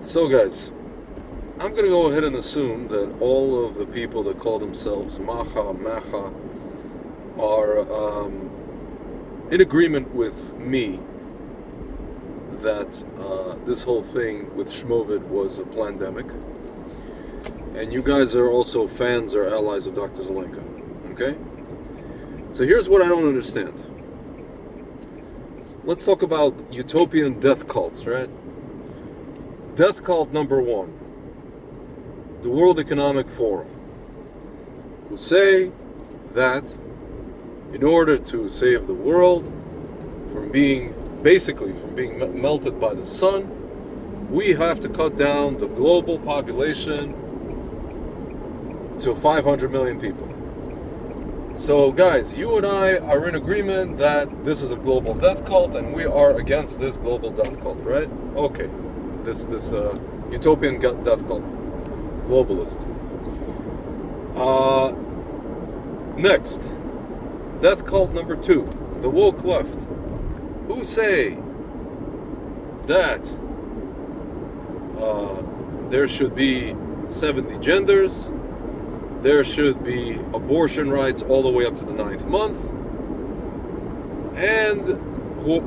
So, guys, I'm going to go ahead and assume that all of the people that call themselves Macha, are in agreement with me that this whole thing with Shmovid was a pandemic. And you guys are also fans or allies of Dr. Zelenka. Okay? So here's what I don't understand. Let's talk about utopian death cults, right? Death cult number one, the World Economic Forum, who say that in order to save the world from being melted by the sun, we have to cut down the global population to 500 million people. So guys, you and I are in agreement that this is a global death cult and we are against this global death cult, right? Okay. This utopian death cult, globalist. Next, death cult number two, the woke left, who say that there should be 70 genders, there should be abortion rights all the way up to the 9th month,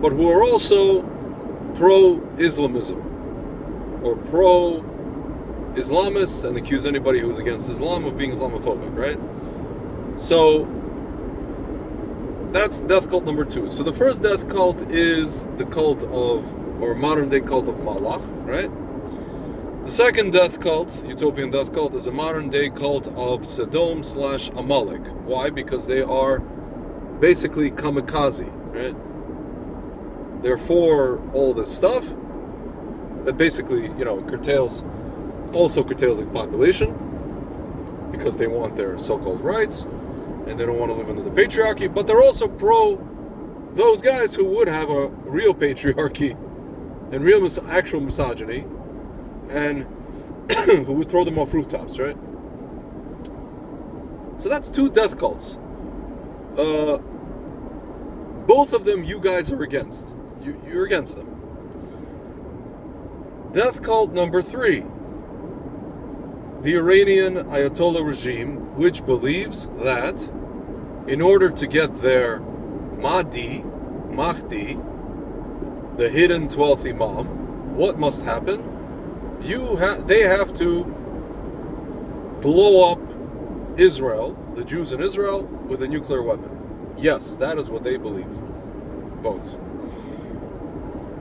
but who are also pro-Islamism or pro-Islamists and accuse anybody who's against Islam of being Islamophobic, right? So that's death cult number two. So the first death cult is the cult of, or modern day cult of Malach, right? The second death cult, utopian death cult, is a modern day cult of Sodom/Amalek. Why? Because they are basically kamikaze, right? They're for all this stuff that basically, curtails the population because they want their so-called rights and they don't want to live under the patriarchy, but they're also pro those guys who would have a real patriarchy and real actual misogyny and who would throw them off rooftops, right? So that's two death cults. Both of them you guys are against. You're against them. Death cult number three, the Iranian Ayatollah regime, which believes that in order to get their Mahdi, the hidden 12th Imam, what must happen? They have to blow up Israel, the Jews in Israel, with a nuclear weapon. Yes, that is what they believe, folks.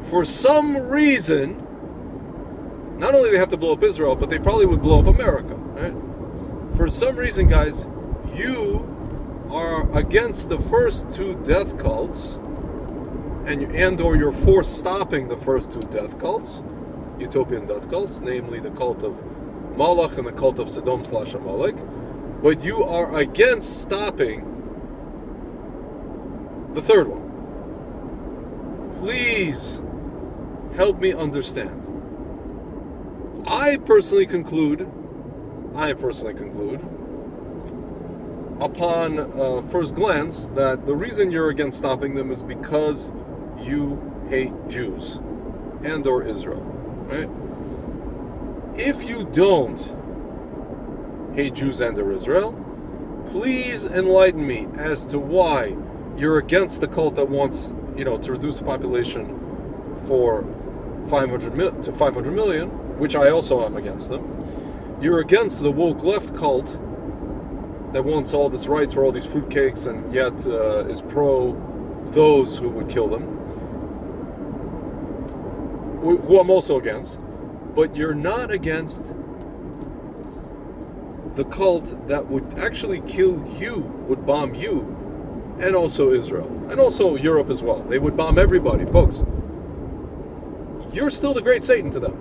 For some reason, not only they have to blow up Israel, but they probably would blow up America, right? For some reason, guys, you are against the first two death cults, or you're for stopping the first two death cults, utopian death cults, namely the cult of Malach and the cult of Sodom/Amalek, but you are against stopping the third one. Please help me understand. I personally conclude, upon first glance, that the reason you're against stopping them is because you hate Jews and or Israel, right? If you don't hate Jews and or Israel, please enlighten me as to why you're against the cult that wants, to reduce the population for 500 million, which I also am against them. You're against the woke left cult that wants all this rights for all these fruitcakes and yet is pro those who would kill them, who I'm also against. But you're not against the cult that would actually kill you, would bomb you, and also Israel, and also Europe as well. They would bomb everybody, folks. You're still the great Satan to them.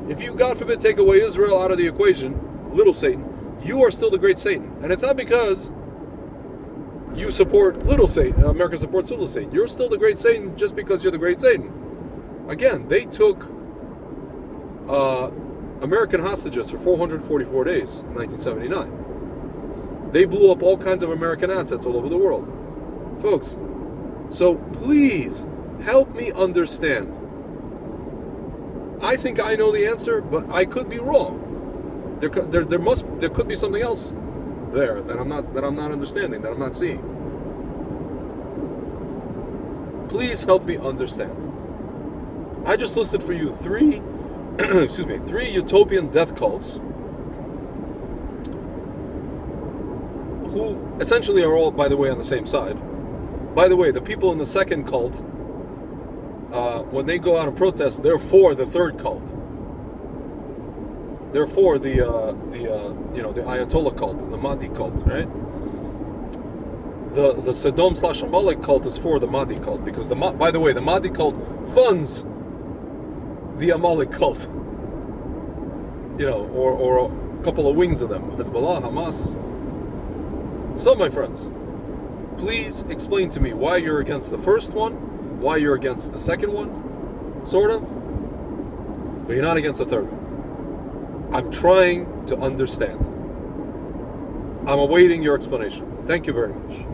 If you, God forbid, take away Israel out of the equation, little Satan, you are still the great Satan. And it's not because you support little Satan, America supports little Satan. You're still the great Satan just because you're the great Satan. Again, they took American hostages for 444 days in 1979. They blew up all kinds of American assets all over the world. Folks, so please help me understand. I think I know the answer, but I could be wrong. There could be something else there that I'm not understanding, that I'm not seeing. Please help me understand. I just listed for you three three utopian death cults who essentially are all, by the way, on the same side. By the way, the people in the second cult, when they go out and protest, they're for the third cult. They're for the Ayatollah cult, the Mahdi cult, right? The Sodom/Amalek cult is for the Mahdi cult, because by the way, the Mahdi cult funds the Amalek cult. Or a couple of wings of them, Hezbollah, Hamas. So, my friends, please explain to me why you're against the first one, why you're against the second one, sort of, but you're not against the third one. I'm trying to understand. I'm awaiting your explanation. Thank you very much.